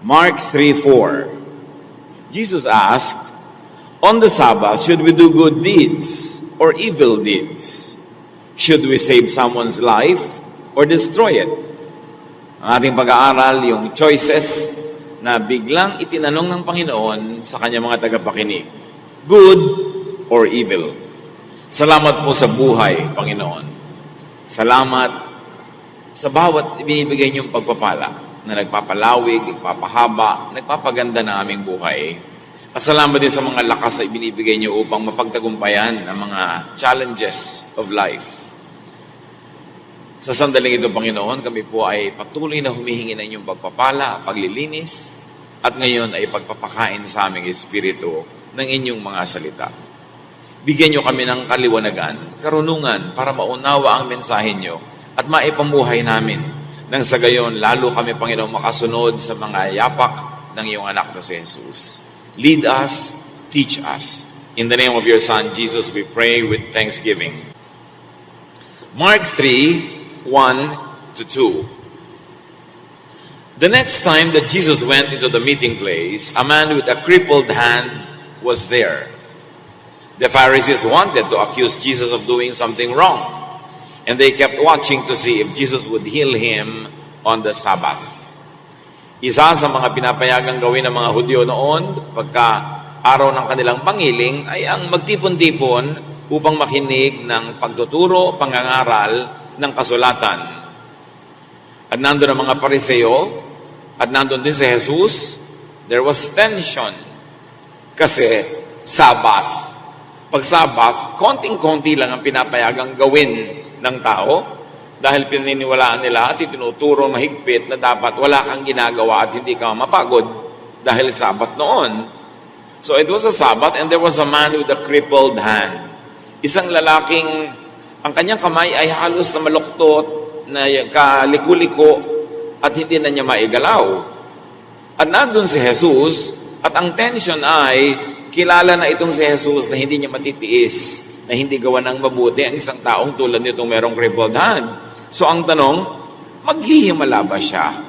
Mark 3:4. Jesus asked, "On the Sabbath, should we do good deeds or evil deeds? Should we save someone's life or destroy it?" Ang ating pag-aaral, yung choices na biglang itinanong ng Panginoon sa kanyang mga tagapakinig. Good or evil? Salamat po sa buhay, Panginoon. Salamat sa bawat ibinibigay niyong pagpapala na nagpapalawig, nagpapahaba, nagpapaganda ng aming buhay. At salamat din sa mga lakas na ibinibigay niyo upang mapagtagumpayan ang mga challenges of life. Sa sandaling ito, Panginoon, kami po ay patuloy na humihingi ng inyong pagpapala, paglilinis, at ngayon ay pagpapakain sa aming espiritu ng inyong mga salita. Bigyan niyo kami ng kaliwanagan, karunungan para maunawa ang mensahe niyo at maipamuhay namin. Nang sa gayon, lalo kami, Panginoon, makasunod sa mga yapak ng iyong anak na si Jesus. Lead us, teach us. In the name of your Son, Jesus, we pray with thanksgiving. Mark 3:1-2. The next time that Jesus went into the meeting place, a man with a crippled hand was there. The Pharisees wanted to accuse Jesus of doing something wrong, and they kept watching to see if Jesus would heal him on the Sabbath. Isa sa mga pinapayagang gawin ng mga Hudyo noon, pagka araw ng kanilang pangiling, ay ang magtipon-tipon upang makinig ng pagtuturo, pangangaral ng kasulatan. At nandun ang mga Pariseo, at nandun din si Jesus. There was tension. Kasi Sabbath. Pag Sabbath, konting-konti lang ang pinapayagang gawin ng tao dahil pininiwalaan nila at itinuturo mahigpit na dapat wala kang ginagawa at hindi ka mapagod dahil Sabbath noon. So it was a Sabbath and there was a man with a crippled hand. Isang lalaking ang kanyang kamay ay halos na maluktot, na kaliko-liko at hindi na niya maigalaw. At nandun si Jesus at ang tension ay kilala na itong si Jesus na hindi niya matitiis, na hindi gawa ng mabuti ang isang taong tulad nitong merong crippled hand. So ang tanong, maghihimala ba siya?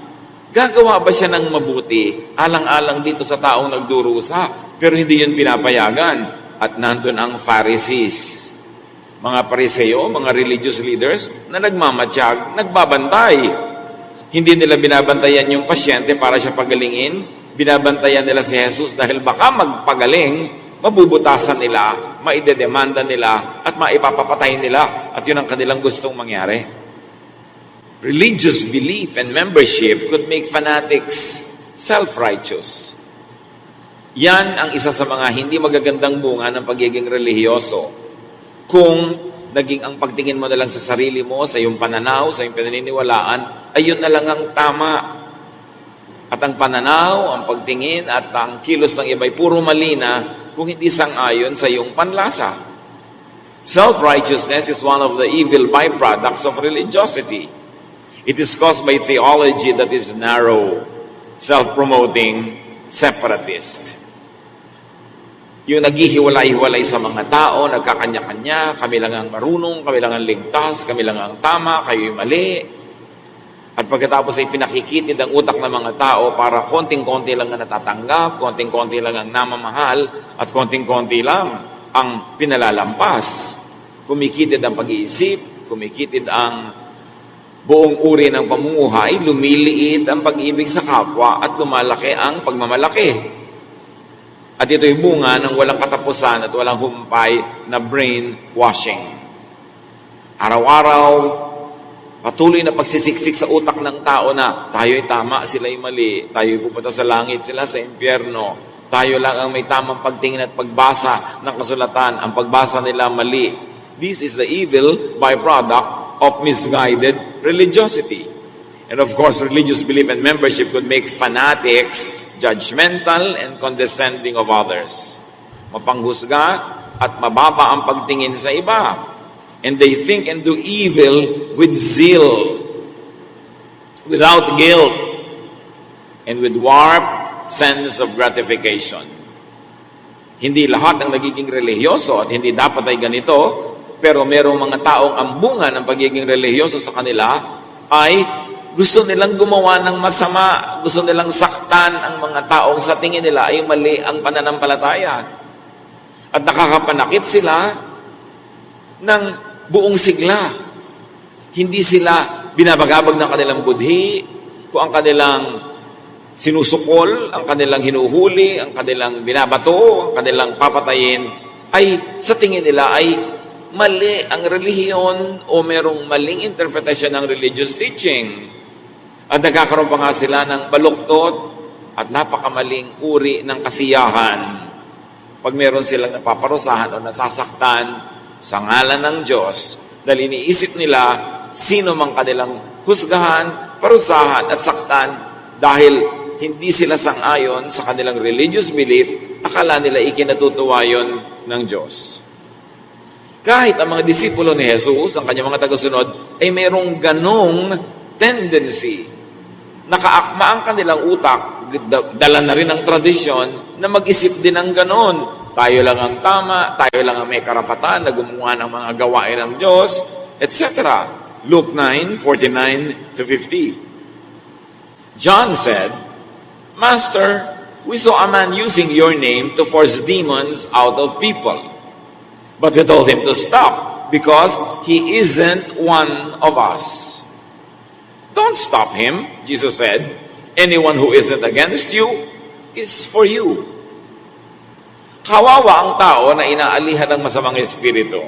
Gagawa ba siya ng mabuti? Alang-alang dito sa taong nagdurusa. Pero hindi yun pinapayagan. At nandun ang Pharisees. Mga Pariseo, mga religious leaders na nagmamatsyag, nagbabantay. Hindi nila binabantayan yung pasyente para siya pagalingin. Binabantayan nila si Jesus dahil baka magpagaling, mabubutasan nila, maidedemanda nila, at maipapapatay nila. At yun ang kanilang gustong mangyari. Religious belief and membership could make fanatics self-righteous. Yan ang isa sa mga hindi magagandang bunga ng pagiging relihiyoso. Kung naging ang pagtingin mo na lang sa sarili mo, sa iyong pananaw, sa iyong paniniwalaan, ayun na lang ang tama. At ang pananaw, ang pagtingin, at ang kilos ng iba ay puro mali na kung hindi sang-ayon sa iyong panlasa. Self-righteousness is one of the evil byproducts of religiosity. It is caused by theology that is narrow, self-promoting, separatist. Yung naghihiwalay-hiwalay sa mga tao, nagkakanya-kanya, kami lang ang marunong, kami lang ang ligtas, kami lang ang tama, kayo'y mali. At pagkatapos ay pinakikitid ang utak ng mga tao para konting-konti lang ang natatanggap, konting-konti lang ang namamahal, at konting-konti lang ang pinalalampas. Kumikitid ang pag-iisip, kumikitid ang buong uri ng pamumuhay, lumiliit ang pag-ibig sa kapwa at lumalaki ang pagmamalaki. At ito'y bunga ng walang katapusan at walang humpay na brainwashing. Araw-araw, patuloy na pagsisiksik sa utak ng tao na tayo'y tama, sila'y mali, tayo'y pupunta sa langit, sila sa impyerno, tayo lang ang may tamang pagtingin at pagbasa ng kasulatan, ang pagbasa nila mali. This is the evil byproduct of misguided religiosity. And of course, religious belief and membership could make fanatics judgmental and condescending of others. Mapanghusga at mababa ang pagtingin sa iba. And they think and do evil with zeal, without guilt, and with warped sense of gratification. Hindi lahat ang nagiging relihiyoso at hindi dapat ay ganito, pero merong mga taong ang bunga ng pagiging relihiyoso sa kanila ay Gusto nilang gumawa ng masama. Gusto nilang saktan ang mga taong sa tingin nila ay mali ang pananampalataya. At nakakapanakit sila ng buong sigla. Hindi sila binabagabag ng kanilang budhi, kung ang kanilang sinusukol, ang kanilang hinuhuli, ang kanilang binabato, ang kanilang papatayin, ay sa tingin nila ay mali ang relihiyon o merong maling interpretation ng religious teaching. At nagkakaroon pa nga sila ng baluktot at napakamaling uri ng kasiyahan. Pag meron silang napaparusahan o nasasaktan sa ngalan ng Diyos, dahil iniisip nila sino mang kanilang husgahan, parusahan at saktan dahil hindi sila sang-ayon sa kanilang religious belief, akala nila ikinatutuwa yun ng Diyos. Kahit ang mga disipulo ni Jesus, ang kanyang mga tagasunod, ay mayroong ganong tendency. Nakaakma ang kanilang utak, dala na rin ang tradisyon na mag-isip din ng ganon. Tayo lang ang tama, tayo lang ang may karapatan na gumawa ng mga gawain ng Diyos, etc. Luke 9:49-50. John said, Master, we saw a man using your name to force demons out of people. But we told him to stop because he isn't one of us. Don't stop him, Jesus said. Anyone who isn't against you is for you. Kawawa ang tao na inaalihan ng masamang espiritu.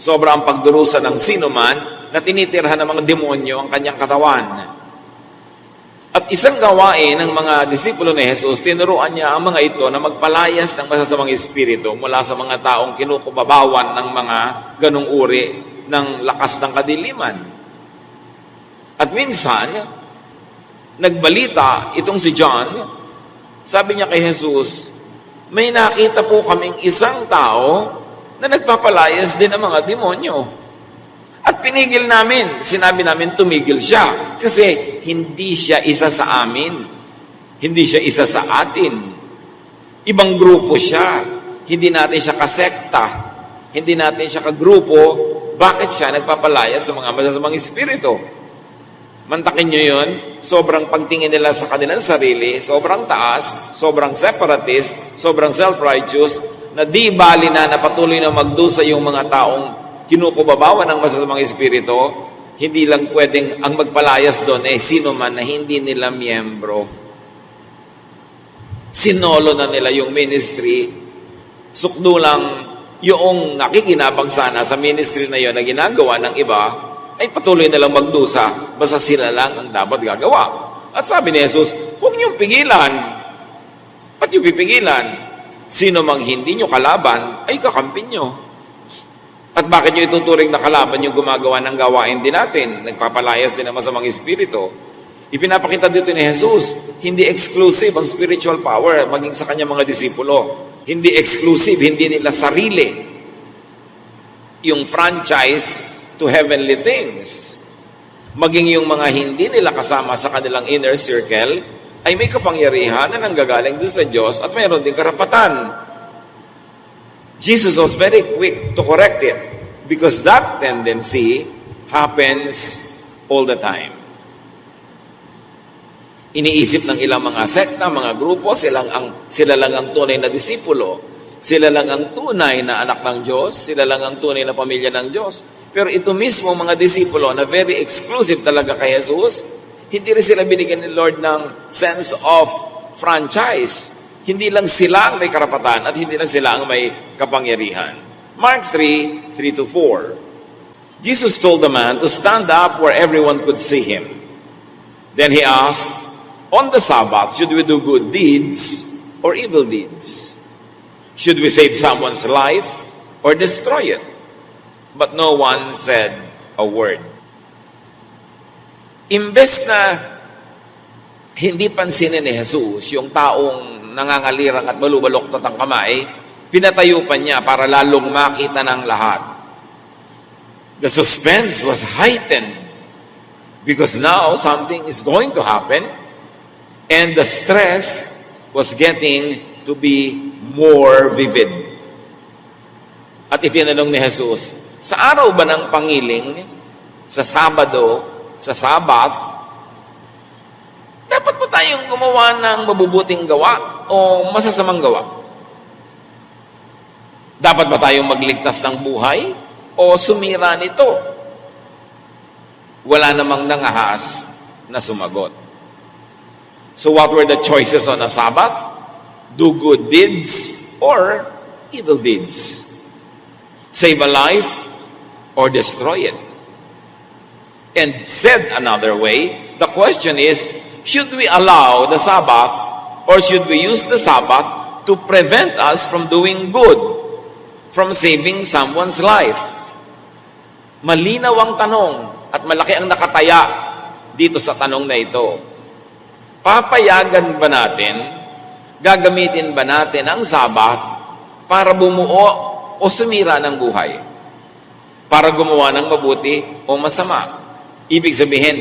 Sobra ang pagdurusa ng sino man na tinitirhan ng mga demonyo ang kanyang katawan. At isang gawain ng mga disipulo ni Jesus, tinuruan niya ang mga ito na magpalayas ng masasamang espiritu mula sa mga taong kinukubabawan ng mga ganong uri ng lakas ng kadiliman. At minsan, nagbalita itong si John, sabi niya kay Jesus, may nakita po kaming isang tao na nagpapalayas din ng mga demonyo. At pinigil namin, sinabi namin tumigil siya kasi hindi siya isa sa amin. Hindi siya isa sa atin. Ibang grupo siya. Hindi natin siya kasekta. Hindi natin siya kagrupo. Bakit siya nagpapalayas sa mga masasamang espiritu? Mantakin nyo yun, sobrang pagtingin nila sa kanilang sarili, sobrang taas, sobrang separatist, sobrang self-righteous, na di bali na patuloy na magdusa yung mga taong kinukubabawan ng masasamang espiritu, hindi lang pwedeng ang magpalayas doon sino man na hindi nila miyembro. Sinolo na nila yung ministry, sukdo lang yung nakikinabang sana sa ministry na yun na ginagawa ng iba, ay patuloy na lang magdusa, basta sila lang ang dapat gagawa. At sabi ni Jesus, huwag niyong pigilan. Ba't niyo pipigilan? Sino mang hindi niyo kalaban, ay kakampin niyo. At bakit niyo ituturing na kalaban yung gumagawa ng gawain din natin? Nagpapalayas din ang masamang espiritu. Ipinapakita dito ni Jesus, hindi exclusive ang spiritual power maging sa kanyang mga disipulo. Hindi exclusive, hindi nila sarili. Yung franchise to heavenly things. Maging yung mga hindi nila kasama sa kanilang inner circle ay may kapangyarihan na nanggagaling doon sa Diyos at mayroon din karapatan. Jesus was very quick to correct it because that tendency happens all the time. Iniisip ng ilang mga sekta, mga grupo, sila lang ang tunay na disipulo. Sila lang ang tunay na anak ng Diyos. Sila lang ang tunay na pamilya ng Diyos. Pero ito mismo mga disipulo na very exclusive talaga kay Jesus, hindi rin sila binigyan ni Lord ng sense of franchise. Hindi lang sila ang may karapatan at hindi lang sila ang may kapangyarihan. Mark 3:3-4. Jesus told the man to stand up where everyone could see him. Then he asked, on the Sabbath, should we do good deeds or evil deeds? Should we save someone's life or destroy it? But no one said a word. Imbes na hindi pansinin ni Jesus yung taong nangangalirang at balubaloktot ang kamay, pinatayo pa niya para lalong makita ng lahat. The suspense was heightened because now something is going to happen and the stress was getting to be more vivid. At itinanong ni Jesus, sa araw ba ng pangiling, sa Sabado, sa Sabbath, tayong gumawa ng mabubuting gawa o masasamang gawa? Dapat ba tayong magligtas ng buhay o sumira nito? Wala namang nangahas na sumagot. So what were the choices on a Sabbath? Do good deeds or evil deeds? Save a life or destroy it? And said another way, the question is, should we allow the Sabbath or should we use the Sabbath to prevent us from doing good, from saving someone's life? Malinaw ang tanong at malaki ang nakataya dito sa tanong na ito. Papayagan ba natin, gagamitin ba natin ang Sabbath para bumuo o sumira ng buhay? Para gumawa ng mabuti o masama? Ibig sabihin,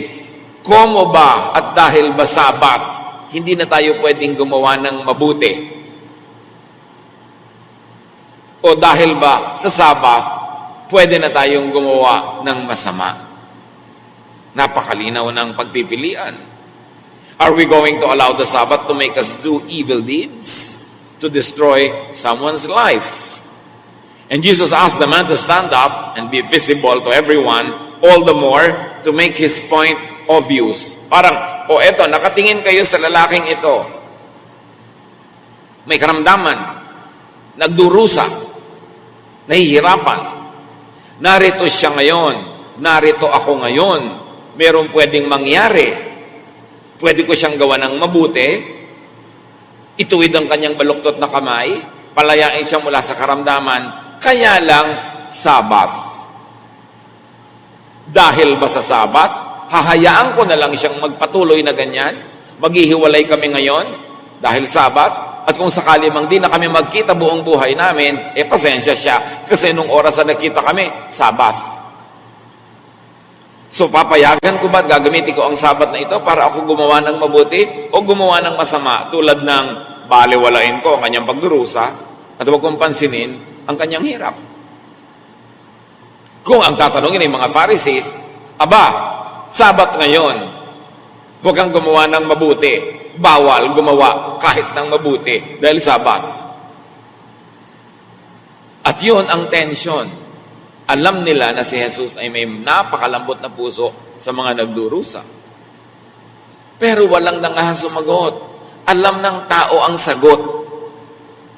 komo ba at dahil ba Sabat, hindi na tayo pwedeng gumawa ng mabuti? O dahil ba sa Sabat, pwede na tayong gumawa ng masama? Napakalinaw ng pagpipilian. Are we going to allow the Sabbath to make us do evil deeds? To destroy someone's life? And Jesus asked the man to stand up and be visible to everyone, all the more to make his point obvious. Parang, eto, nakatingin kayo sa lalaking ito. May karamdaman, nagdurusa, nahihirapan. Narito siya ngayon, narito ako ngayon. Merong pwedeng mangyari. Pwede ko siyang gawa ng mabuti. Ituwid ang kanyang baluktot na kamay. Palayain siya mula sa karamdaman. Kaya lang, Sabbath. Dahil ba sa Sabat, hahayaan ko na lang siyang magpatuloy na ganyan? Maghihiwalay kami ngayon dahil Sabat? At kung sakali mang di na kami magkita buong buhay namin, pasensya siya. Kasi nung oras na nakita kami, Sabat. So papayagan ko ba at gagamitin ko ang Sabat na ito para ako gumawa ng mabuti o gumawa ng masama? Tulad ng baliwalain ko ang kanyang pagdurusa at huwag kong pansinin ang kanyang hirap. Kung ang tatanungin ng mga Pharisees, Sabat ngayon, huwag kang gumawa ng mabuti. Bawal gumawa kahit ng mabuti dahil Sabat. At yun ang tension. Alam nila na si Jesus ay may napakalambot na puso sa mga nagdurusa. Pero walang nangahas sumagot. Alam ng tao ang sagot.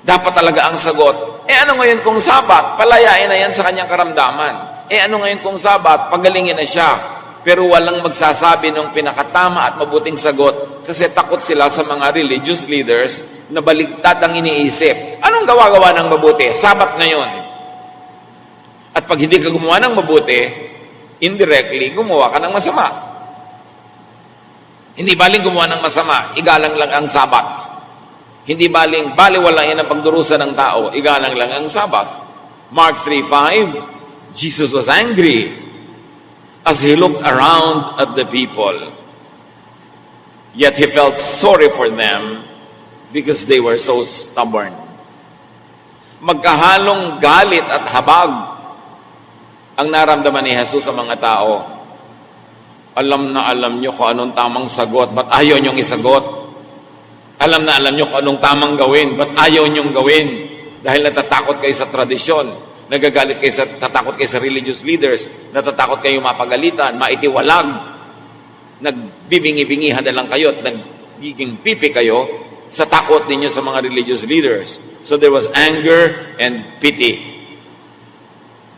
Dapat talaga ang sagot. Ano ngayon kung Sabat? Palayain na yan sa kanyang karamdaman. Ano ngayon kung Sabat? Pagalingin na siya. Pero walang magsasabi ng pinakatama at mabuting sagot kasi takot sila sa mga religious leaders na baligtad ang iniisip. Anong gawa-gawa ng mabuti? Sabat ngayon. At pag hindi ka gumawa ng mabuti, indirectly, gumawa ka ng masama. Hindi baling gumawa ng masama, igalang lang ang Sabat. Hindi baling baliwalain ang pagdurusa ng tao, igalang lang ang Sabat. Mark 3:5, Jesus was angry as he looked around at the people. Yet he felt sorry for them because they were so stubborn. Magkahalong galit at habag ang naramdaman ni Jesus sa mga tao. Alam na alam nyo kung anong tamang sagot, ba't ayaw nyong isagot? Alam na alam nyo kung anong tamang gawin, ba't ayaw nyong gawin? Dahil natatakot kayo sa tradisyon. Nagagalit kayo tatakot kayo sa religious leaders, natatakot kayo mapagalitan, maitiwalag, nagbibingi-bingihan na lang kayo at nagiging pipi kayo sa takot ninyo sa mga religious leaders. So there was anger and pity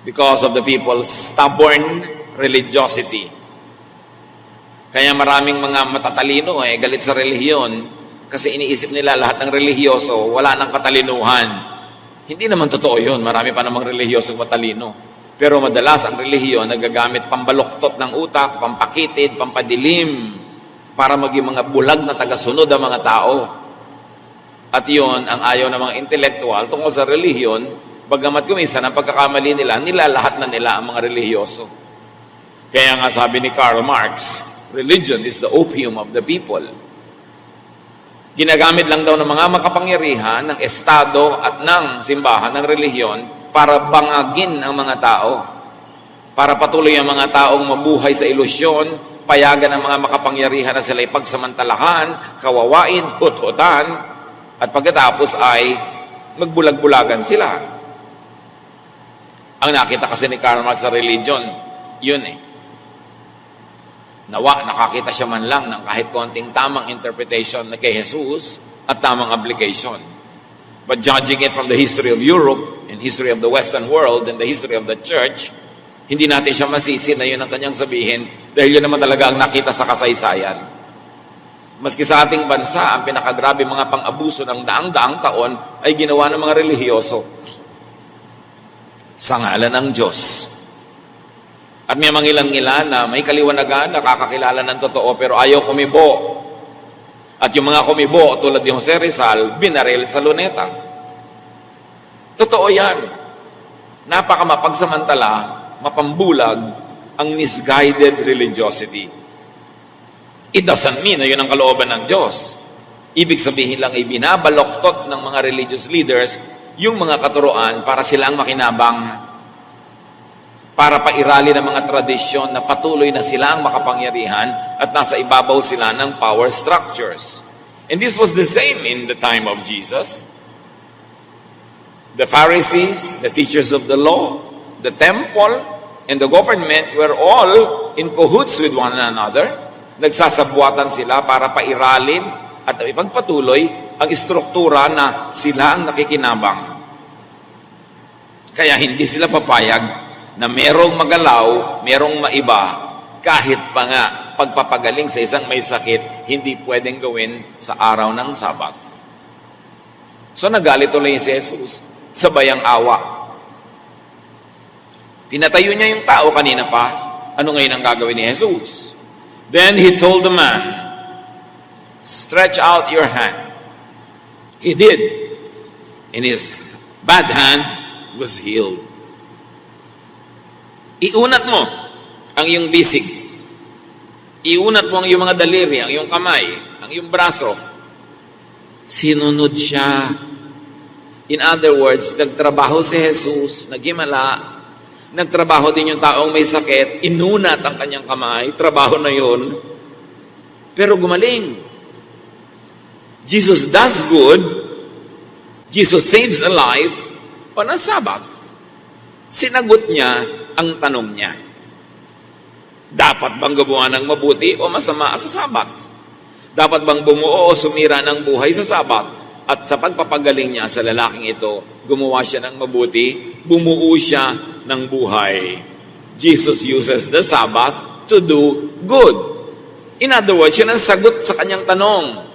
because of the people's stubborn religiosity. Kaya maraming mga matatalino galit sa relihiyon kasi iniisip nila lahat ng relihiyoso wala ng katalinuhan. Hindi naman totoo yun. Marami pa namang relihiyosong matalino. Pero madalas ang relihiyon nagagamit pambaluktot ng utak, pampakitid, pampadilim, para maging mga bulag na tagasunod ang mga tao. At yun ang ayaw ng mga intelektual tungkol sa relihiyon, bagamat kuminsan ang pagkakamali nila, nilalahat na nila ang mga relihiyoso. Kaya nga sabi ni Karl Marx, religion is the opium of the people. Ginagamit lang daw ng mga makapangyarihan ng estado at ng simbahan, ng relihiyon, para bangagin ang mga tao. Para patuloy ang mga taong mabuhay sa ilusyon payagan ng mga makapangyarihan na sila ipagsamantalahan, kawawain, hut-hutan, at pagkatapos ay magbulag-bulagan sila. Ang nakita kasi ni Karl Marx sa religion, yun eh. Nawa, nakakita siya man lang ng kahit konting tamang interpretation na kay Jesus at tamang application. But judging it from the history of Europe and history of the Western world and the history of the church, hindi natin siya masisi na yun ang kanyang sabihin dahil yun naman talaga ang nakita sa kasaysayan. Maski sa ating bansa, ang pinakagrabe mga pang-abuso ng daang-daang taon ay ginawa ng mga relihiyoso sa ngalan ng Diyos. At may mga ilang-ilan na may kaliwanagan, nakakakilala ng totoo pero ayaw kumibo. At yung mga kumibo, tulad ni Jose Rizal, binaril sa luneta. Totoo yan. Napakamapagsamantala, mapambulag ang misguided religiosity. It doesn't mean na yun ang kalooban ng Diyos. Ibig sabihin lang ay binabaloktot ng mga religious leaders yung mga katuruan para silang makinabang, para pairali ng mga tradisyon na patuloy na sila ang makapangyarihan at nasa ibabaw sila ng power structures. And this was the same in the time of Jesus. The Pharisees, the teachers of the law, the temple, and the government were all in cahoots with one another. Nagsasabuatan sila para pairalin at ipagpatuloy ang istruktura na sila ang nakikinabang. Kaya hindi sila papayag na merong magalaw, merong maiba, kahit pa nga pagpapagaling sa isang may sakit, hindi pwedeng gawin sa araw ng Sabat. So nagalit ulit si Jesus sa bayang awa. Pinatayo niya yung tao kanina pa. Ano ngayon ang gagawin ni Jesus? Then he told the man, stretch out your hand. He did. And his bad hand was healed. Iunat mo ang iyong bisig. Iunat mo ang iyong mga daliri, ang iyong kamay, ang iyong braso. Sinunod siya. In other words, nagtrabaho si Jesus, naghimala, nagtrabaho din yung taong may sakit, inunat ang kanyang kamay, trabaho na yun, pero gumaling. Jesus does good, Jesus saves a life on a Sabbath. Sinagot niya ang tanong niya. Dapat bang gumawa ng mabuti o masama sa Sabbath? Dapat bang bumuo o sumira ng buhay sa Sabbath? At sa pagpapagaling niya sa lalaking ito, gumawa siya ng mabuti, bumuo siya ng buhay. Jesus uses the Sabbath to do good. In other words, yun ang sagot sa kanyang tanong.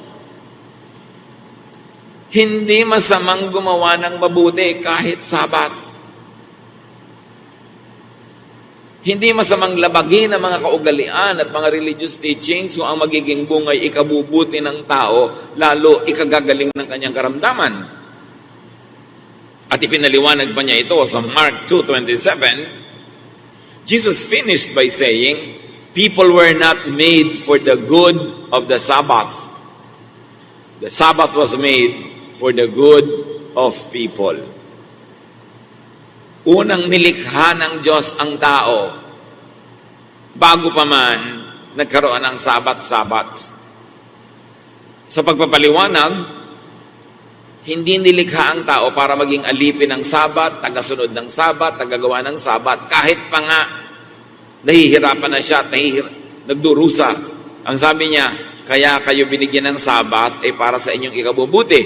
Hindi masamang gumawa ng mabuti kahit Sabbath. Hindi masamang labagin ang mga kaugalian at mga religious teachings so ang magiging bungay ikabubuti ng tao, lalo ikagagaling ng kanyang karamdaman. At ipinaliwanag pa niya ito sa Mark 2:27. Jesus finished by saying, people were not made for the good of the Sabbath. The Sabbath was made for the good of people. Unang nilikha ng Diyos ang tao bago pa man nagkaroon ng Sabat-Sabat. Sa pagpapaliwanag, hindi nilikha ang tao para maging alipin ng Sabat, tagasunod ng Sabat, tagagawa ng Sabat, kahit pa nga nahihirapan na siya at nagdurusa. Ang sabi niya, kaya kayo binigyan ng Sabat ay para sa inyong ikabubuti.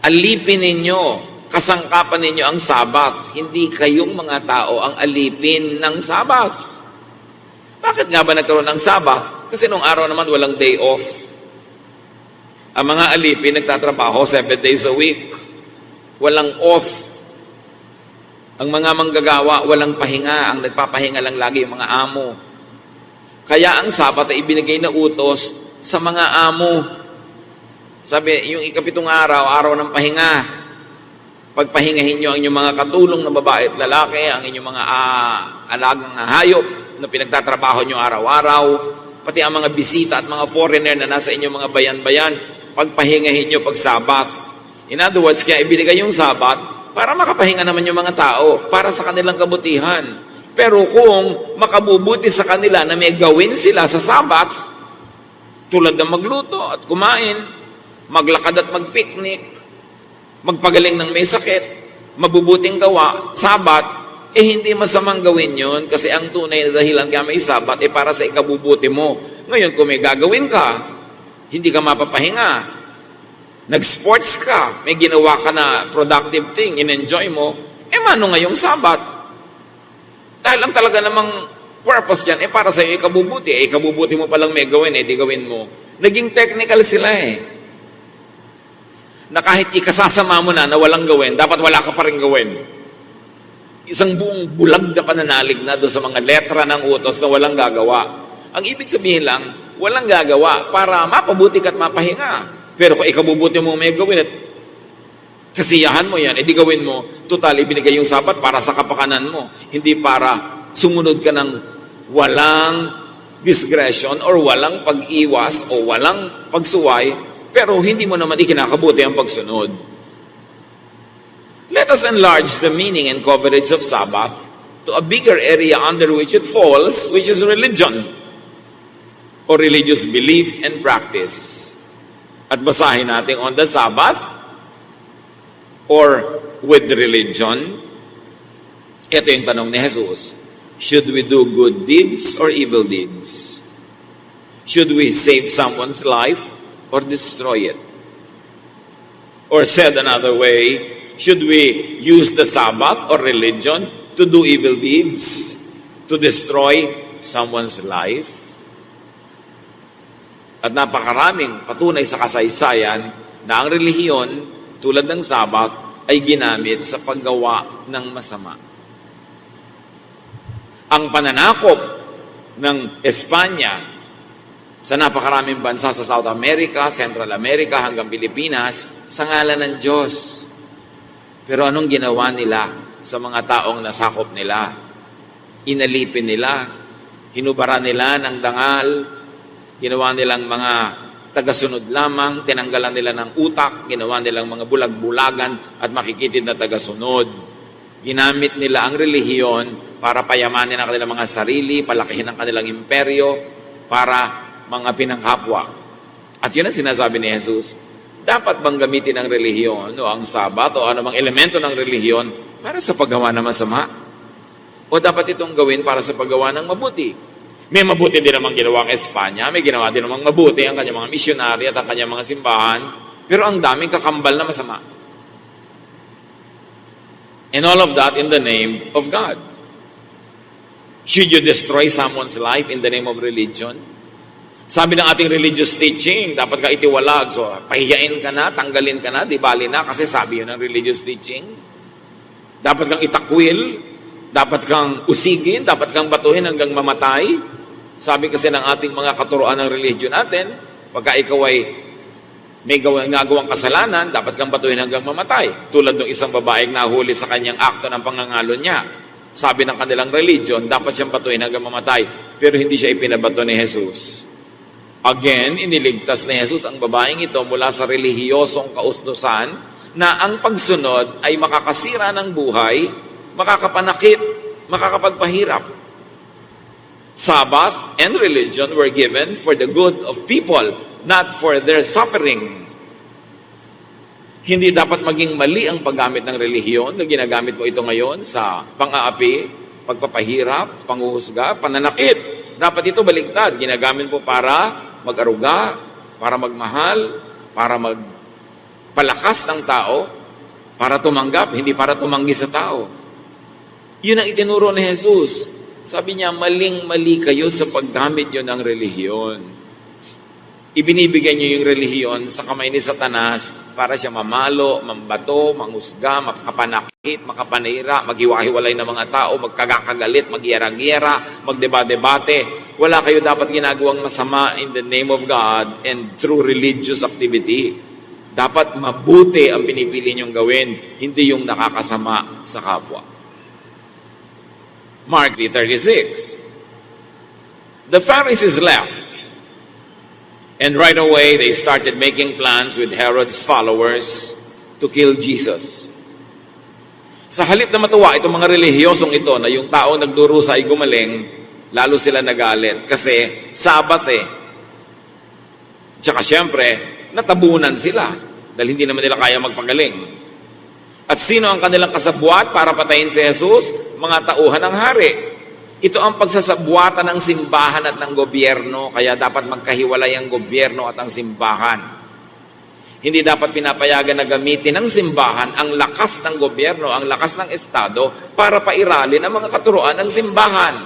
Alipin ninyo, kasangkapan ninyo ang Sabat. Hindi kayong mga tao ang alipin ng Sabat. Bakit nga ba nagkaroon ng Sabat? Kasi nung araw naman walang day off. Ang mga alipin nagtatrabaho 7 days a week. Walang off. Ang mga manggagawa walang pahinga. Ang nagpapahinga lang lagi yung mga amo. Kaya ang Sabat ay ibinigay na utos sa mga amo. Sabi, yung ikapitong araw, araw ng pahinga. Pagpahingahin nyo ang inyong mga katulong na babae at lalaki, ang inyong mga alagang hayop na pinagtatrabaho nyo araw-araw, pati ang mga bisita at mga foreigner na nasa inyong mga bayan-bayan, pagpahingahin nyo pag Sabat. In other words, kaya ibinigay yung Sabat para makapahinga naman yung mga tao, para sa kanilang kabutihan. Pero kung makabubuti sa kanila na may gawin sila sa Sabat, tulad ng magluto at kumain, maglakad at magpiknik, magpagaling ng may sakit, mabubuting gawa, Sabat, hindi masamang gawin yun kasi ang tunay na dahilan kaya may Sabat para sa ikabubuti mo. Ngayon, kung may gagawin ka, hindi ka mapapahinga, nag-sports ka, may ginawa ka na productive thing, in-enjoy mo, mano ngayong Sabat? Dahil ang talaga namang purpose dyan, para sa iyo ikabubuti. Ikabubuti mo palang may gawin, di gawin mo. Naging technical sila na kahit ikasasama mo na walang gawin, dapat wala ka pa rin gawin. Isang buong bulag na pananalig na doon sa mga letra ng utos na walang gagawa. Ang ibig sabihin lang, walang gagawa para mapabuti ka at mapahinga. Pero kung ikabubuti mo may gawin at kasiyahan mo yan, di gawin mo, total, ibinigay yung Sabat para sa kapakanan mo. Hindi para sumunod ka ng walang discretion or walang pag-iwas o walang pagsuway, pero hindi mo naman ikinakabuti ang pagsunod. Let us enlarge the meaning and coverage of Sabbath to a bigger area under which it falls, which is religion or religious belief and practice. At basahin natin on the Sabbath or with religion. Ito yung tanong ni Jesus. Should we do good deeds or evil deeds? Should we save someone's life or destroy it? Or said another way, should we use the Sabbath or religion to do evil deeds, to destroy someone's life? At napakaraming patunay sa kasaysayan na ang relihiyon tulad ng Sabat, ay ginamit sa paggawa ng masama. Ang pananakop ng Espanya sa napakaraming bansa sa South America, Central America, hanggang Pilipinas, sa ngalan ng Diyos. Pero anong ginawa nila sa mga taong nasakop nila? Inalipin nila, hinubara nila ng dangal, ginawa nilang mga tagasunod lamang, tinanggalan nila ng utak, ginawa nilang mga bulag-bulagan at makikitid na tagasunod. Ginamit nila ang relihiyon para payamanin ang kanilang mga sarili, palakihin ang kanilang imperyo, para mga pinangkapwa. At yun ang sinasabi ni Jesus, dapat bang gamitin ang relihiyon o ang Sabat o anumang elemento ng relihiyon para sa paggawa ng masama? O dapat itong gawin para sa paggawa ng mabuti? May mabuti din namang ginawa ang Espanya, may ginawa din namang mabuti ang kanyang mga misyonary at ang kanyang mga simbahan, pero ang daming kakambal na masama. And all of that in the name of God. Should you destroy someone's life in the name of religion? Sabi ng ating religious teaching, dapat ka itiwalag. So, pahiyain ka na, tanggalin ka na, di bali na, kasi sabi yun ng religious teaching. Dapat kang itakwil, dapat kang usigin, dapat kang batuhin hanggang mamatay. Sabi kasi ng ating mga katuroan ng religion natin, pagka ikaw ay may nagawang kasalanan, dapat kang batuhin hanggang mamatay. Tulad ng isang babaeng nahuli sa kanyang akto ng pangangalo niya. Sabi ng kanilang religion, dapat siyang batuhin hanggang mamatay. Pero hindi siya ipinabato ni Jesus. Again, iniligtas ni Jesus ang babaeng ito mula sa relihiyosong kausdusan na ang pagsunod ay makakasira ng buhay, makakapanakit, makakapagpahirap. Sabbath and religion were given for the good of people, not for their suffering. Hindi dapat maging mali ang paggamit ng relihiyon na ginagamit mo ito ngayon sa pang-aapi, pagpapahirap, panghuhusga, pananakit. Dapat ito baligtad. Ginagamit mo para mag-aruga, para magmahal, para magpalakas ng tao, para tumanggap, hindi para tumanggi sa tao. Yun ang itinuro ni Jesus. Sabi niya, maling-mali kayo sa paggamit nyo ng relihiyon. Ibinibigay nyo yung relihiyon sa kamay ni Satanas para siya mamalo, mambato, manghusga, makapanakit, makapanira, maghiwa-hiwalay ng mga tao, magkagakagalit, magyera-gyera, magdeba-debate. Wala kayo dapat ginagawang masama in the name of God and through religious activity. Dapat mabuti ang pinipili nyong gawin, hindi yung nakakasama sa kapwa. Mark 3:36. The Pharisees left, and right away they started making plans with Herod's followers to kill Jesus. Sa halip na matuwa itong mga relihiyosong ito na yung tao nagdurusa ay gumaling, lalo sila nagalit. Kasi Sabat Tsaka siyempre, natabunan sila dahil hindi naman nila kaya magpagaling. At sino ang kanilang kasabwat para patayin si Jesus? Mga tauhan ng hari. Ito ang pagsasabwatan ng simbahan at ng gobyerno, kaya dapat magkahiwalay ang gobyerno at ang simbahan. Hindi dapat pinapayagan na gamitin ng simbahan ang lakas ng gobyerno, ang lakas ng Estado para pairalin ang mga katuruan ng simbahan.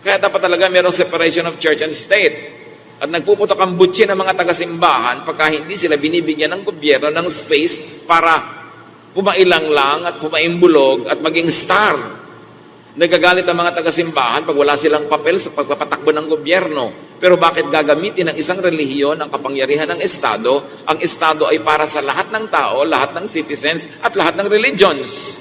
Kaya dapat talaga mayroong separation of church and state. At nagpuputok ang butsi ng mga taga-simbahan pagka hindi sila binibigyan ng gobyerno ng space para pumailang lang at pumaimbulog at maging star. Nagagalit ang mga taga-simbahan pag wala silang papel sa pagpapatakbo ng gobyerno. Pero bakit gagamitin ng isang relihiyon ang kapangyarihan ng Estado? Ang Estado ay para sa lahat ng tao, lahat ng citizens, at lahat ng religions.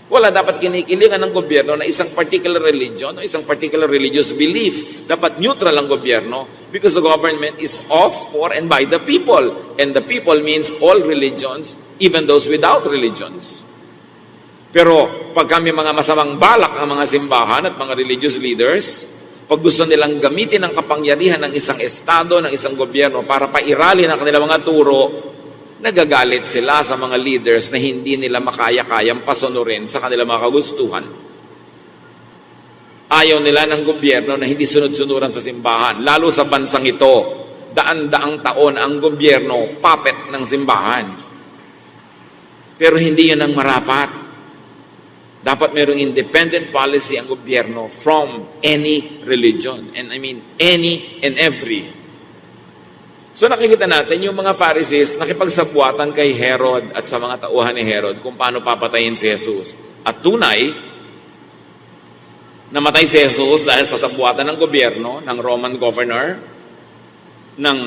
Wala dapat kinikilingan ng gobyerno na isang particular religion o isang particular religious belief. Dapat neutral ang gobyerno because the government is of, for, and by the people. And the people means all religions, even those without religions. Pero pag kami mga masamang balak ng mga simbahan at mga religious leaders, pag gusto nilang gamitin ang kapangyarihan ng isang estado, ng isang gobyerno para pairalin ang kanilang mga turo, nagagalit sila sa mga leaders na hindi nila makaya-kayang pasunurin sa kanilang mga kagustuhan. Ayaw nila ng gobyerno na hindi sunod-sunuran sa simbahan. Lalo sa bansang ito, daan-daang taon ang gobyerno puppet ng simbahan. Pero hindi yun ang marapat. Dapat mayroong independent policy ang gobyerno from any religion. And I mean, any and every. So nakikita natin yung mga Pharisees nakipagsabwatan kay Herod at sa mga tauhan ni Herod kung paano papatayin si Jesus. At tunay, namatay si Jesus dahil sa sabwatan ng gobyerno, ng Roman governor, ng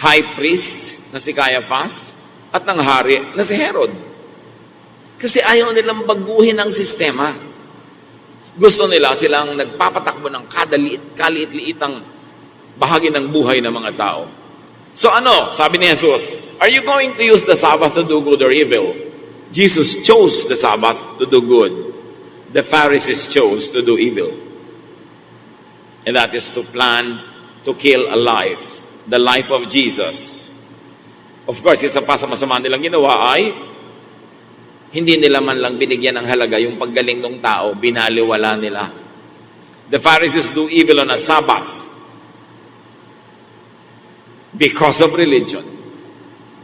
high priest na si Caiaphas, at ng hari na si Herod. Kasi ayaw nilang baguhin ang sistema. Gusto nila silang nagpapatakbo ng kaliit-liitang bahagi ng buhay ng mga tao. So ano? Sabi ni Jesus, are you going to use the Sabbath to do good or evil? Jesus chose the Sabbath to do good. The Pharisees chose to do evil. And that is to plan to kill a life. The life of Jesus. Of course, isa pa sa masama nilang ginawa ay hindi nila man lang binigyan ng halaga yung paggaling ng tao, binaliwala nila. The Pharisees do evil on a Sabbath because of religion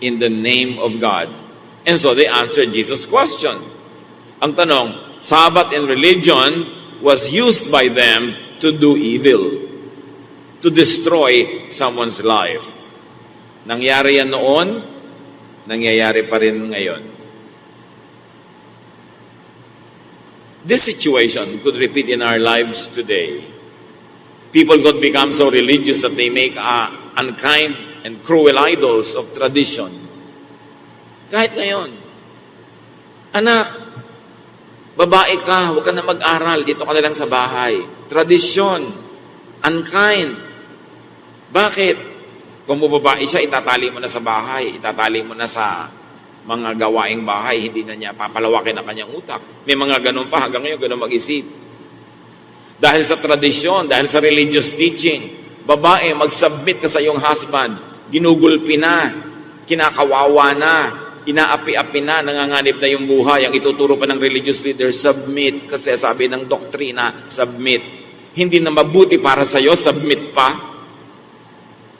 in the name of God. And so they answered Jesus' question. Ang tanong, Sabbath and religion was used by them to do evil, to destroy someone's life. Nangyari yan noon, nangyayari pa rin ngayon. This situation could repeat in our lives today. People could become so religious that they make unkind and cruel idols of tradition. Kahit ngayon, anak, babae ka, huwag ka na mag-aral, dito ka na lang sa bahay. Tradisyon, unkind. Bakit? Kung babae siya, itatali mo na sa bahay, itatali mo na sa mga gawaing bahay, hindi na niya papalawakin ang kanyang utak. May mga ganun pa, hanggang ngayon ganun mag-isip. Dahil sa tradisyon, dahil sa religious teaching, babae, mag-submit ka sa iyong husband, ginugulpi na, kinakawawa na, inaapi-api na, nanganganib na yung buhay. Ang ituturo pa ng religious leader, submit. Kasi sabi ng doktrina, submit. Hindi na mabuti para sa iyo, submit pa.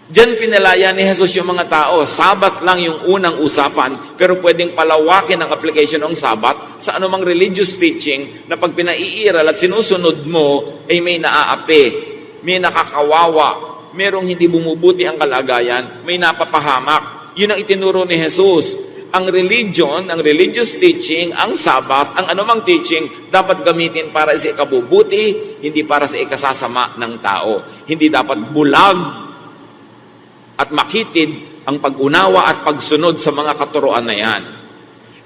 Diyan pinalaya ni Jesus yung mga tao. Sabat lang yung unang usapan, pero pwedeng palawakin ang application ng Sabat sa anumang religious teaching na pag pinaiiral at sinusunod mo, ay may naaapi, may nakakawawa, merong hindi bumubuti ang kalagayan, may napapahamak. Yun ang itinuro ni Jesus. Ang religion, ang religious teaching, ang Sabat, ang anumang teaching, dapat gamitin para sa ikabubuti, hindi para sa ikasasama ng tao. Hindi dapat bulag at makitid ang pag-unawa at pagsunod sa mga katuroan na yan.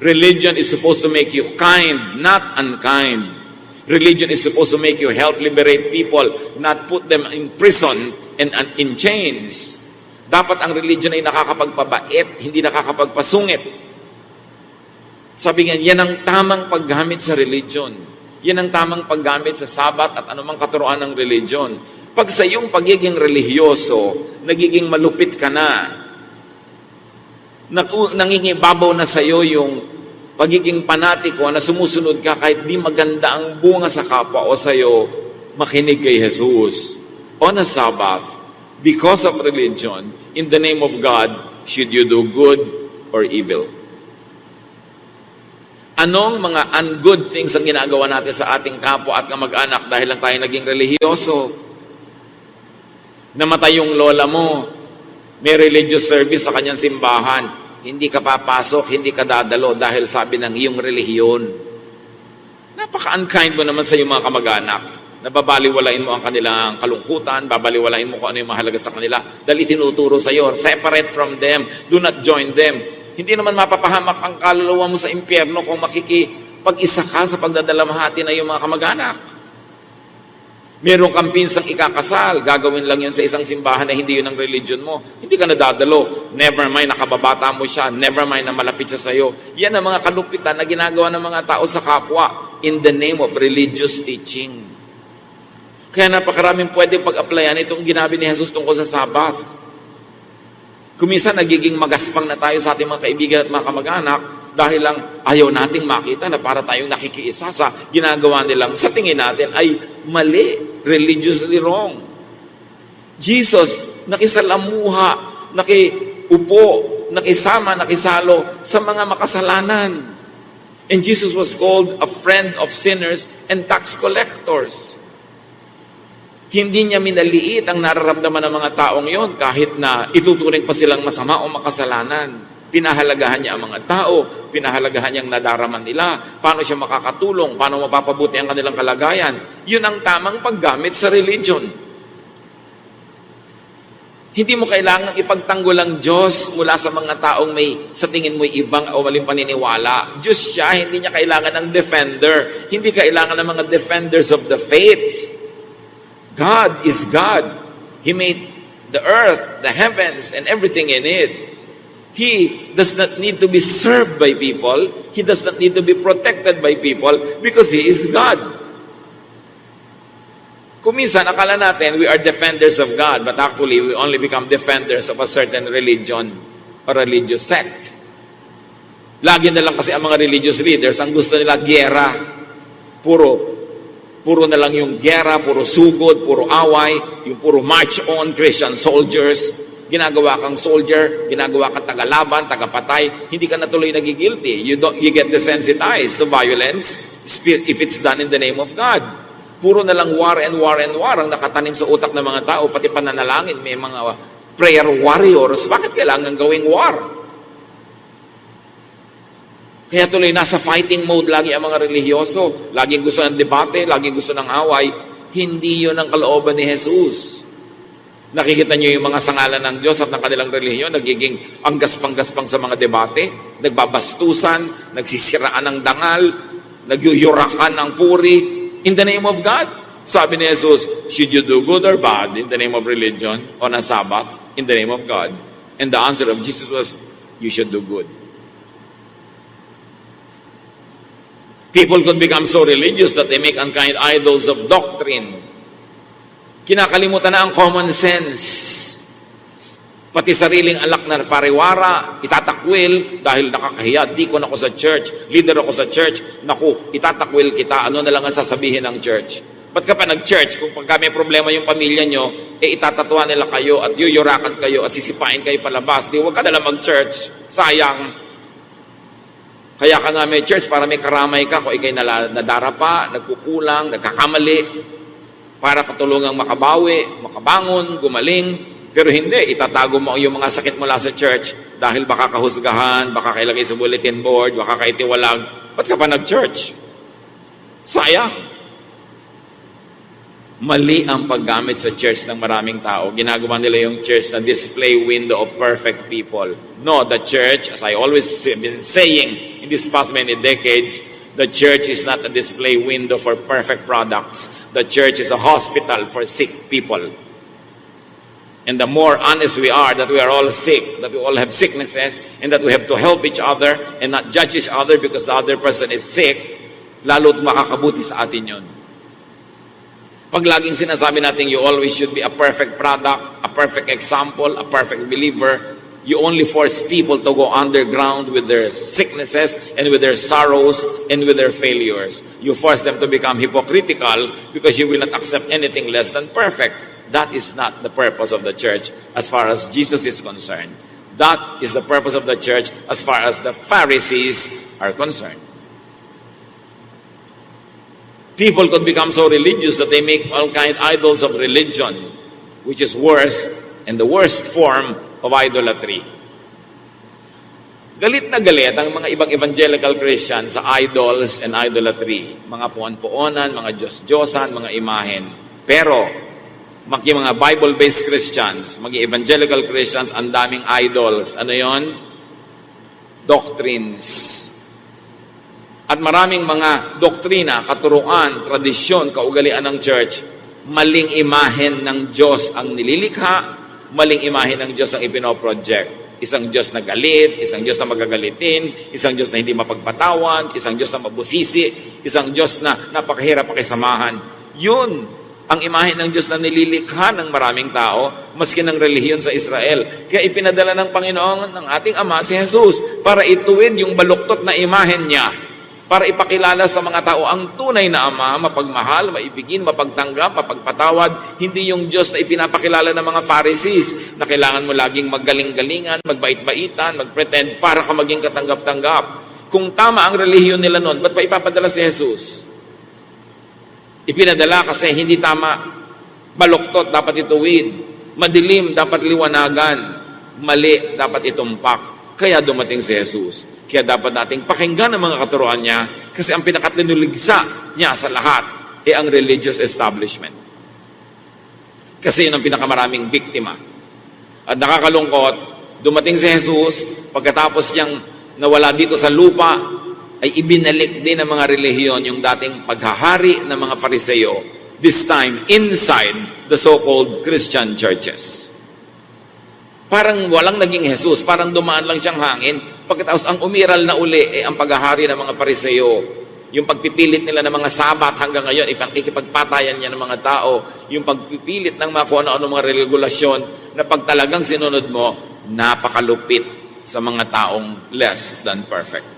Religion is supposed to make you kind, not unkind. Religion is supposed to make you help liberate people, not put them in prison and in chains. Dapat ang religion ay nakakapagpabait, hindi nakakapagpasungit. Sabi nga, yan ang tamang paggamit sa religion. Yan ang tamang paggamit sa Sabat at anumang katuruan ng religion. Pag sa iyong pagiging relihiyoso, nagiging malupit ka na, nangingibabaw na sa iyo yung pagiging panatiko na sumusunod ka kahit di maganda ang bunga sa kapwa o sa iyo, makinig kay Jesus. On a Sabbath, because of religion, in the name of God, should you do good or evil? Anong mga ungood things ang ginagawa natin sa ating kapwa at kamag-anak dahil lang tayo naging relihiyoso? Namatay yung lola mo, may religious service sa kanyang simbahan, hindi ka papasok, hindi ka dadalo dahil sabi ng iyong relihiyon. Napaka-unkind mo naman sa iyong mga kamag-anak. Nababaliwalain mo ang kanilang kalungkutan, babaliwalain mo kung ano yung mahalaga sa kanila dahil itinuturo sa iyo, separate from them, do not join them. Hindi naman mapapahamak ang kaluluwa mo sa impyerno kung makikipag-isa ka sa pagdadalamhati na iyong mga kamag-anak. Meron kang pinsang ikakasal, gagawin lang yun sa isang simbahan na hindi yun ang religion mo. Hindi ka nadadalo. Never mind, nakababata mo siya. Never mind na malapit siya sa iyo. Yan ang mga kalupitan na ginagawa ng mga tao sa kapwa in the name of religious teaching. Kaya napakaraming pwedeng pag-applyan itong ginabi ni Jesus tungkol sa Sabbath. Kuminsan nagiging magaspang na tayo sa ating mga kaibigan at mga kamag-anak dahil lang ayaw nating makita na para tayong nakikiisa sa ginagawa nilang sa tingin natin ay mali, religiously wrong. Jesus, nakisalamuha, nakiupo, nakisama, nakisalo sa mga makasalanan. And Jesus was called a friend of sinners and tax collectors. Hindi niya minaliit ang nararamdaman ng mga taong yon kahit na ituturing pa silang masama o makasalanan. Pinahalagahan niya ang mga tao, pinahalagahan niya ang nadaraman nila, paano siya makakatulong, paano mapapabuti ang kanilang kalagayan. Yun ang tamang paggamit sa religion. Hindi mo kailangang ipagtanggol ang Diyos mula sa mga taong may sa tingin mo ibang o maling paniniwala. Diyos siya, hindi niya kailangan ng defender. Hindi kailangan ng mga defenders of the faith. God is God. He made the earth, the heavens, and everything in it. He does not need to be served by people. He does not need to be protected by people because He is God. Kuminsan, akala natin we are defenders of God, but actually we only become defenders of a certain religion or religious sect. Lagi na lang kasi ang mga religious leaders, ang gusto nila gyera. Puro na lang yung gyera, puro sugod, puro away, yung puro march on, Christian soldiers. Ginagawa kang soldier, ginagawa kang tagalaban, tagapatay, hindi ka natuloy nagigilty. You get desensitized to violence if it's done in the name of God. Puro na lang war and war and war ang nakatanim sa utak ng mga tao, pati pananalangin, may mga prayer warriors. Bakit kailangan gawing war? Kaya tuloy, nasa fighting mode lagi ang mga relihiyoso. Laging gusto ng debate, laging gusto ng away. Hindi yun ang kalooban ni Jesus. Nakikita niyo yung mga sangalan ng Diyos at ng kanilang relihiyon, nagiging ang gaspang-gaspang sa mga debate, nagbabastusan, nagsisiraan ng dangal, nagyuyurakan ng puri, in the name of God. Sabi ni Jesus, should you do good or bad in the name of religion on a Sabbath in the name of God? And the answer of Jesus was, you should do good. People could become so religious that they make unkind idols of doctrine. Kinakalimutan na ang common sense. Pati sariling alak na pariwara, itatakwil dahil nakakahiya. Deacon ako sa church, leader ako sa church. Naku, itatakwil kita. Ano na lang ang sasabihin ng church? Ba't ka pa nag-church? Kung pagka may problema yung pamilya nyo, itatatuan nila kayo at yuyurakan kayo at sisipain kayo palabas. Di, huwag ka nalang mag-church. Sayang. Kaya ka nga may church para may karamay ka kung ikay nadarapa, nagkukulang, nagkakamali, para katulungang makabawi, makabangon, gumaling. Pero hindi, itatago mo yung mga sakit mula sa church dahil baka kahusgahan, baka kailagay sa bulletin board, baka kaitiwalag. Ba't ka pa nag-church? Sayang. Mali ang paggamit sa church ng maraming tao. Ginagawa nila yung church na display window of perfect people. No, the church, as I always been saying in these past many decades, the church is not a display window for perfect products. The church is a hospital for sick people. And the more honest we are that we are all sick, that we all have sicknesses, and that we have to help each other and not judge each other because the other person is sick, lalo't makakabuti sa atin yun. Pag laging sinasabi natin, you always should be a perfect product, a perfect example, a perfect believer, you only force people to go underground with their sicknesses and with their sorrows and with their failures. You force them to become hypocritical because you will not accept anything less than perfect. That is not the purpose of the church as far as Jesus is concerned. That is the purpose of the church as far as the Pharisees are concerned. People could become so religious that they make all kind idols of religion, which is worse and the worst form of idolatry. Galit na galit ang mga ibang evangelical Christians sa idols and idolatry. Mga puon-puonan, mga Diyos-Diyosan, mga imahen. Pero, mga Bible-based Christians, mga evangelical Christians, ang daming idols. Ano yon? Doctrines. At maraming mga doktrina, katuruan, tradisyon, kaugalian ng church, maling imahen ng Diyos ang nililikha, maling imahen ng Diyos ang ipinoproject. Isang Diyos na galit, isang Diyos na magagalitin, isang Diyos na hindi mapagpatawan, isang Diyos na mabusisi, isang Diyos na napakahirap pakisamahan. Yun ang imahe ng Diyos na nililikha ng maraming tao, maski ng relihiyon sa Israel. Kaya ipinadala ng Panginoon ng ating Ama si Jesus para ituwid yung baluktot na imahen niya, para ipakilala sa mga tao ang tunay na Ama, mapagmahal, maibigin, mapagtanggap, mapagpatawad, hindi yung Diyos na ipinapakilala ng mga Pharisees na kailangan mo laging maggaling-galingan, magbait-baitan, magpretend para ka maging katanggap-tanggap. Kung tama ang relihiyon nila noon, ba't pa ipapadala si Jesus? Ipinadala kasi hindi tama. Baluktot, dapat ituwid. Madilim, dapat liwanagan. Mali, dapat itumpak. Kaya dumating si Jesus. Kaya dapat nating pakinggan ang mga katuruan niya kasi ang pinakatinuligsa niya sa lahat ay ang religious establishment. Kasi yun ang pinakamaraming biktima. At nakakalungkot, dumating si Jesus, pagkatapos niyang nawala dito sa lupa, ay ibinalik din ng mga relihiyon yung dating paghahari ng mga Fariseo, this time inside the so-called Christian churches. Parang walang naging Jesus, parang dumaan lang siyang hangin. Pagkatapos ang umiral na uli ay ang paghahari ng mga Fariseo. Yung pagpipilit nila ng mga sabat hanggang ngayon, ipagpatayan niya ng mga tao. Yung pagpipilit ng mga kung ano-ano mga regulasyon na pag talagang sinunod mo, napakalupit sa mga taong less than perfect.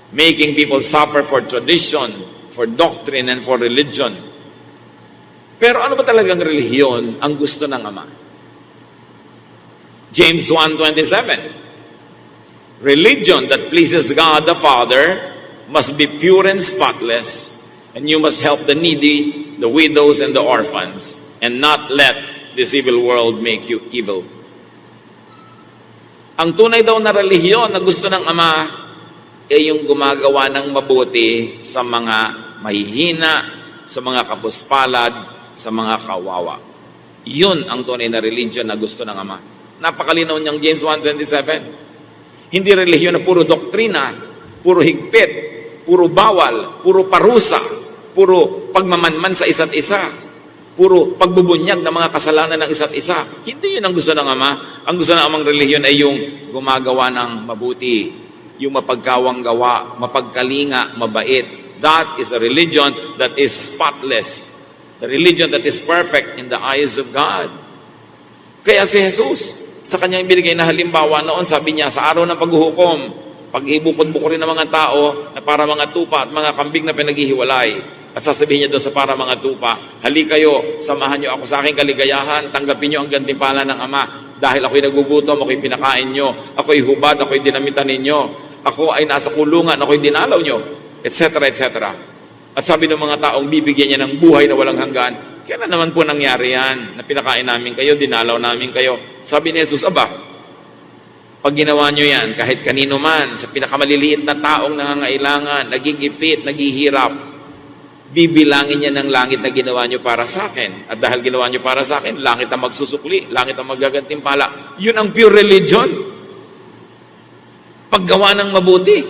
Making people suffer for tradition, for doctrine, and for religion. Pero ano ba talagang relihiyon ang gusto ng Ama? James 1:27. Religion that pleases God the Father must be pure and spotless, and you must help the needy, the widows, and the orphans, and not let this evil world make you evil. Ang tunay daw na relihiyon na gusto ng Ama ay yung gumagawa ng mabuti sa mga mahihina, sa mga kapuspalad, sa mga kawawa. Yun ang tunay na religion na gusto ng Ama. Napakalinaw niyang James 1:27. Hindi relihiyon na puro doktrina, puro higpit, puro bawal, puro parusa, puro pagmamanman sa isa't isa, puro pagbubunyag ng mga kasalanan ng isa't isa. Hindi yun ang gusto ng Ama. Ang gusto ng Amang relihiyon ay yung gumagawa ng mabuti, yung mapagkawang gawa, mapagkalinga, mabait. That is a religion that is spotless. The religion that is perfect in the eyes of God. Kaya si Jesus, sa kanyang binigay na halimbawa noon, sabi niya, sa araw ng paghuhukom, pag ibukod-bukurin ng mga tao na para mga tupa at mga kambing na pinaghihiwalay, at sasabihin niya doon sa para mga tupa, hali kayo, samahan niyo ako sa aking kaligayahan, tanggapin niyo ang gantimpala ng Ama, dahil ako'y nagugutom, ako'y pinakain niyo, ako'y hubad, ako'y dinamitan ninyo, ako ay nasa kulungan, ako'y dinalaw niyo, etc., etc. At sabi ng mga taong bibigyan niya ng buhay na walang hanggan, kailan naman po nangyari yan? Na pinakain namin kayo, dinalaw namin kayo. Sabi ni Jesus, aba, pag ginawa nyo yan, kahit kanino man, sa pinakamaliliit na taong nangangailangan, nagigipit, naghihirap, bibilangin niya ng langit na ginawa nyo para sa akin. At dahil ginawa nyo para sa akin, langit ang magsusukli, langit ang magagantimpala. Yun ang pure religion. Paggawa ng mabuti.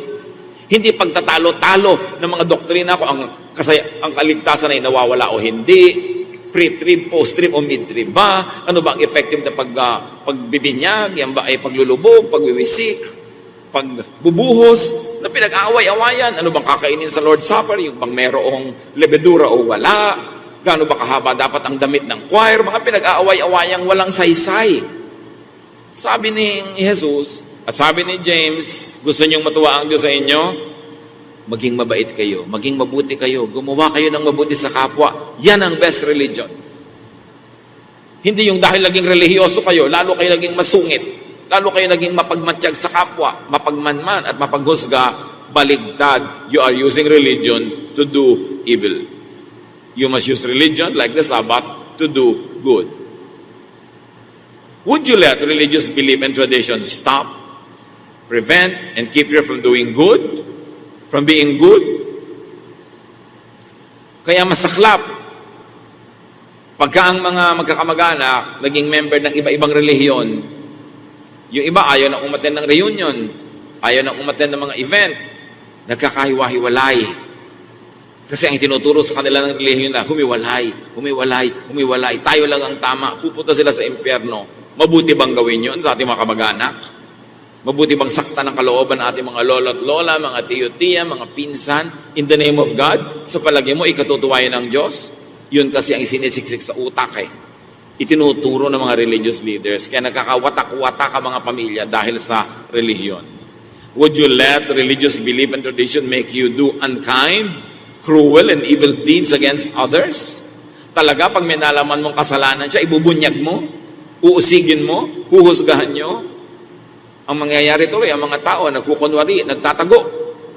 Hindi pagtatalo-talo ng mga doktrina ko ang kaligtasan ay nawawala o hindi. Pre-trib, post-trib, o mid-trib ba? Ano ba ang effective na pagbibinyag? Yan ba ay paglulubog, pagwiwisik, pagbubuhos, na pinag-aaway-awayan? Ano bang kakainin sa Lord's Supper? Yung bang merong lebedura o wala? Gaano ba kahaba dapat ang damit ng choir? Mga pinag-aaway-awayang walang saysay. Sabi ni Jesus at sabi ni James, gusto niyong matuwa ang Diyos sa inyo? Maging mabait kayo, maging mabuti kayo, gumawa kayo ng mabuti sa kapwa. Yan ang best religion. Hindi yung dahil naging relihiyoso kayo, lalo kayo naging masungit, lalo kayo naging mapagmatsyag sa kapwa, mapagmanman at mapaghusga, baligtad. You are using religion to do evil. You must use religion, like the Sabbath, to do good. Would you let religious belief and tradition stop, prevent, and keep you from doing good? From being good? Kaya masaklap pagka ang mga magkakamag-anak naging member ng iba-ibang relihiyon. Yung iba ayaw nang umattend ng reunion, ayaw nang umattend ng mga event, nagkakahiwa-hiwalay. Kasi ang tinuturo sa kanila ng relihiyon na humiwalay, tayo lang ang tama, pupunta sila sa impyerno. Mabuti bang gawin yun sa ating mga kamag-anak? Mabuti bang sakta ng kalooban ng ating mga lolo at lola, mga tiyo-tiya, mga pinsan, in the name of God? Sa palagay mo, ikatutuwayan ng Diyos? Yun kasi ang isinisiksik sa utak Itinuturo ng mga religious leaders. Kaya nagkakawatak-watak ang mga pamilya dahil sa relihiyon. Would you let religious belief and tradition make you do unkind, cruel, and evil deeds against others? Talaga, pag may nalaman mong kasalanan siya, ibubunyag mo, uusigin mo, huhusgahan nyo. Ang mangyayari tuloy, ang mga tao nagkukunwari, nagtatago.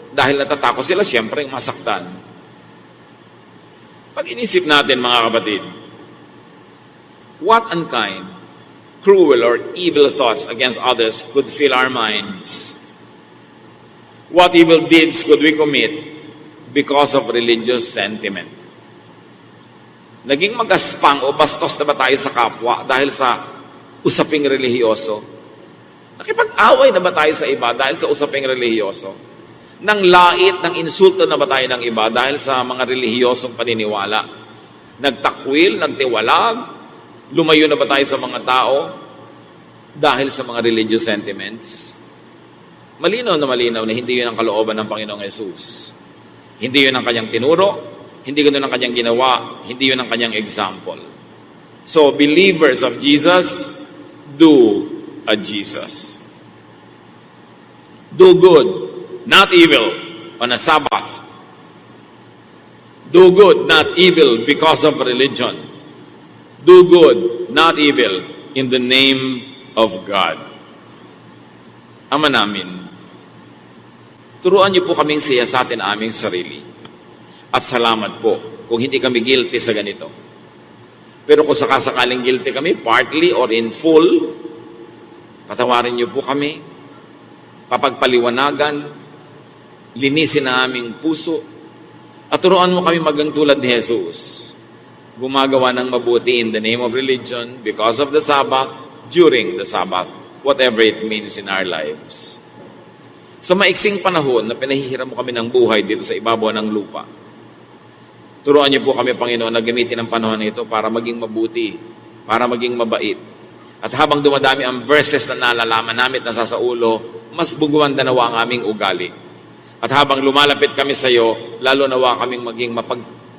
Dahil natatakot sila, siyempre masaktan. Pag inisip natin, mga kapatid, what unkind, cruel, or evil thoughts against others could fill our minds? What evil deeds could we commit because of religious sentiment? Naging magaspang o bastos na ba tayo sa kapwa dahil sa usaping relihiyoso? Nakipag-away na ba tayo sa iba dahil sa usaping relihiyoso? Nang lait, ng insulto na ba tayo ng iba dahil sa mga relihiyosong paniniwala? Nagtakwil, nagtiwalag, lumayo na ba tayo sa mga tao dahil sa mga religious sentiments? Malinaw na hindi yun ang kalooban ng Panginoong Yesus. Hindi yun ang kanyang tinuro, hindi yun ang kanyang ginawa, hindi yun ang kanyang example. So, believers of Jesus, do a Jesus. Do good, not evil, on a Sabbath. Do good, not evil, because of religion. Do good, not evil, in the name of God. Ama namin, turuan niyo po kaming siyasatin aming sarili. At salamat po kung hindi kami guilty sa ganito. Pero kung sakasakaling guilty kami, partly or in full, patawarin niyo po kami, papagpaliwanagan, linisin ang aming puso, at turuan mo kami magang tulad ni Jesus. Gumagawa ng mabuti in the name of religion, because of the Sabbath, during the Sabbath, whatever it means in our lives. Sa maiksing panahon na pinahihiram mo kami ng buhay dito sa ibabaw ng lupa, turuan niyo po kami, Panginoon, na gamitin ang panahon na ito para maging mabuti, para maging mabait. At habang dumadami ang verses na nalalaman namin na sa ulo, mas buguan nawa ang aming ugali. At habang lumalapit kami sa iyo, lalo nawa kaming maging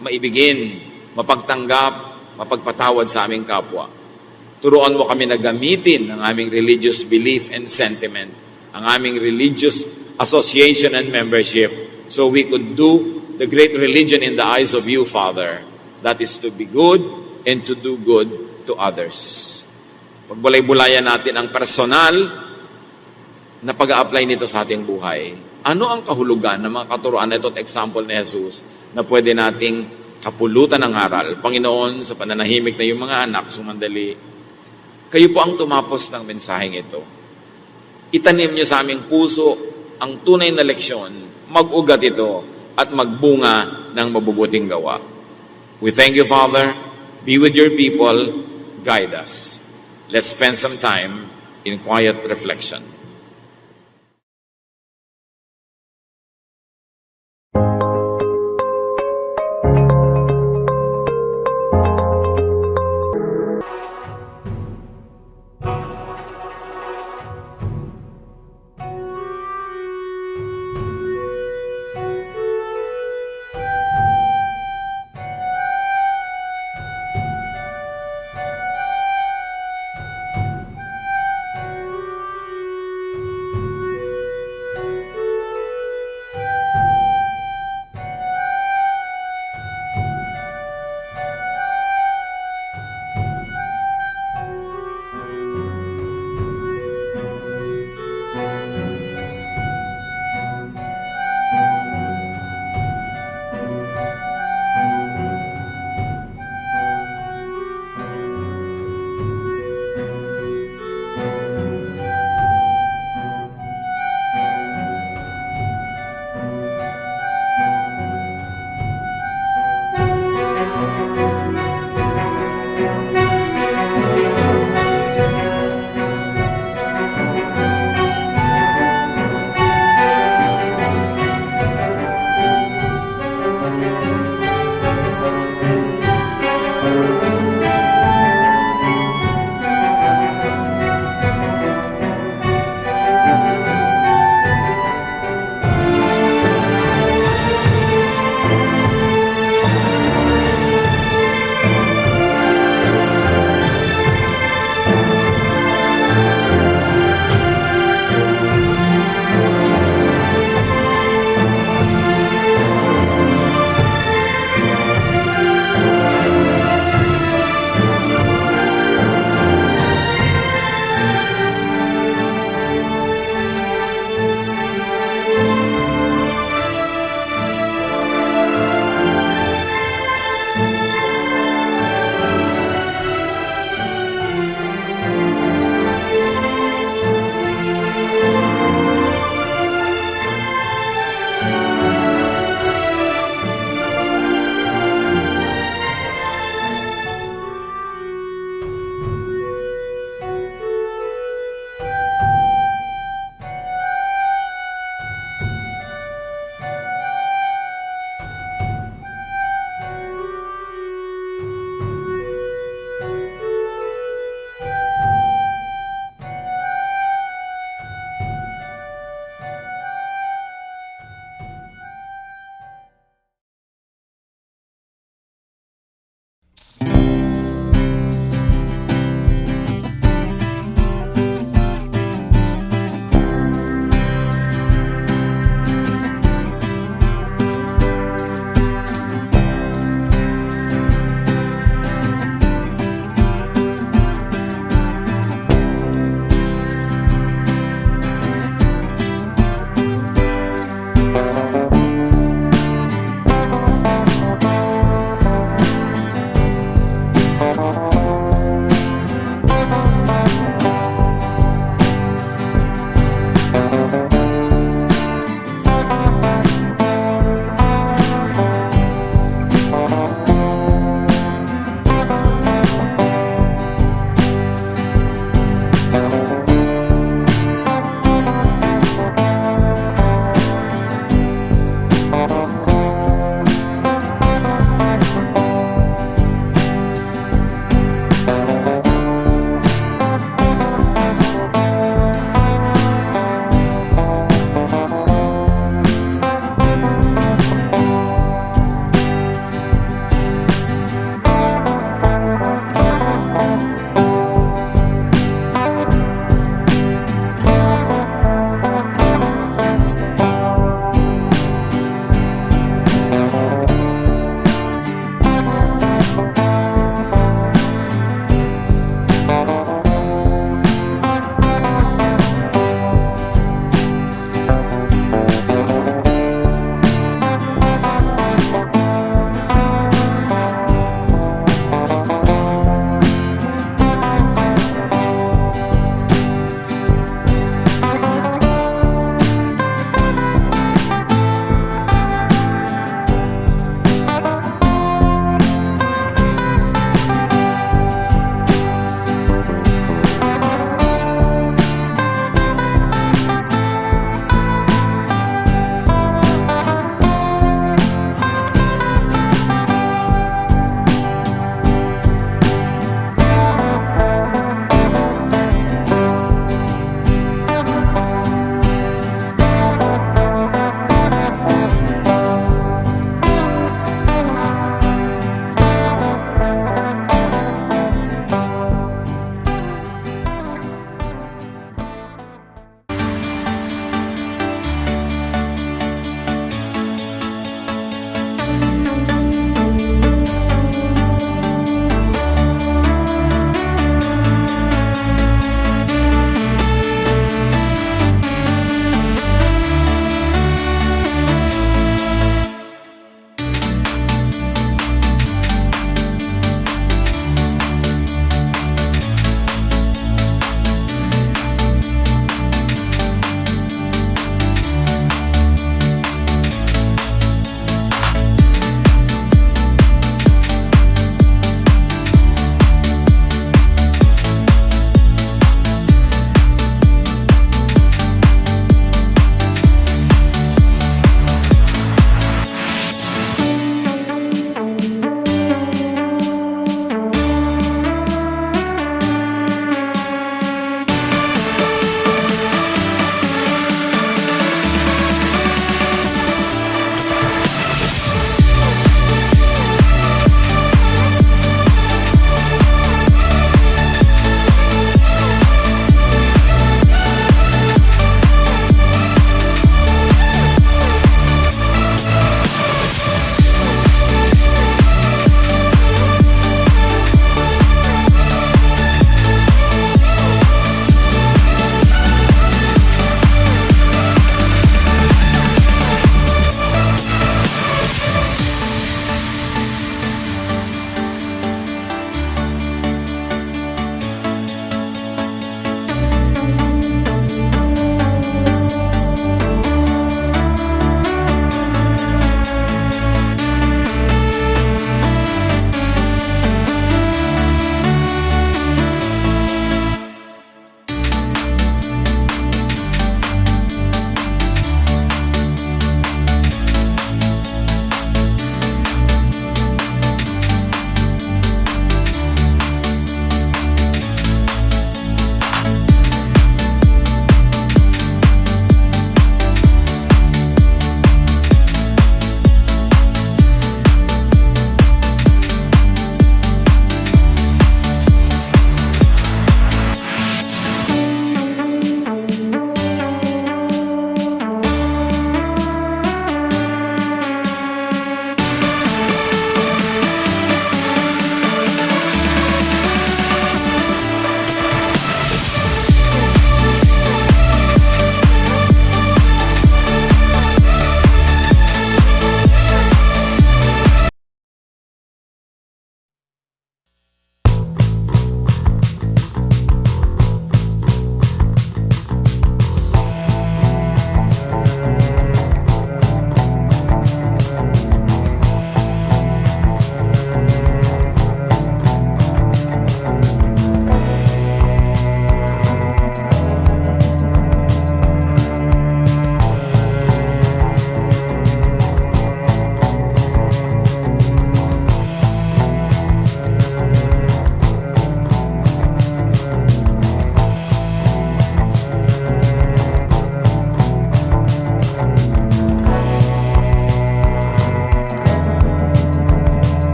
maibigin, mapagtanggap, mapagpatawad sa aming kapwa. Turuan mo kami na gamitin ang aming religious belief and sentiment, ang aming religious association and membership, so we could do the great religion in the eyes of you, Father, that is to be good and to do good to others. Pagbulay-bulayan natin ang personal na pag-a-apply nito sa ating buhay. Ano ang kahulugan ng mga katuruan na ito at example ni Jesus na pwede nating kapulutan ng aral? Panginoon, sa pananahimik na yung mga anak, sumandali, kayo po ang tumapos ng mensaheng ito. Itanim niyo sa aming puso ang tunay na leksyon, mag-ugat ito at magbunga ng mabubuting gawa. We thank you, Father. Be with your people. Guide us. Let's spend some time in quiet reflection.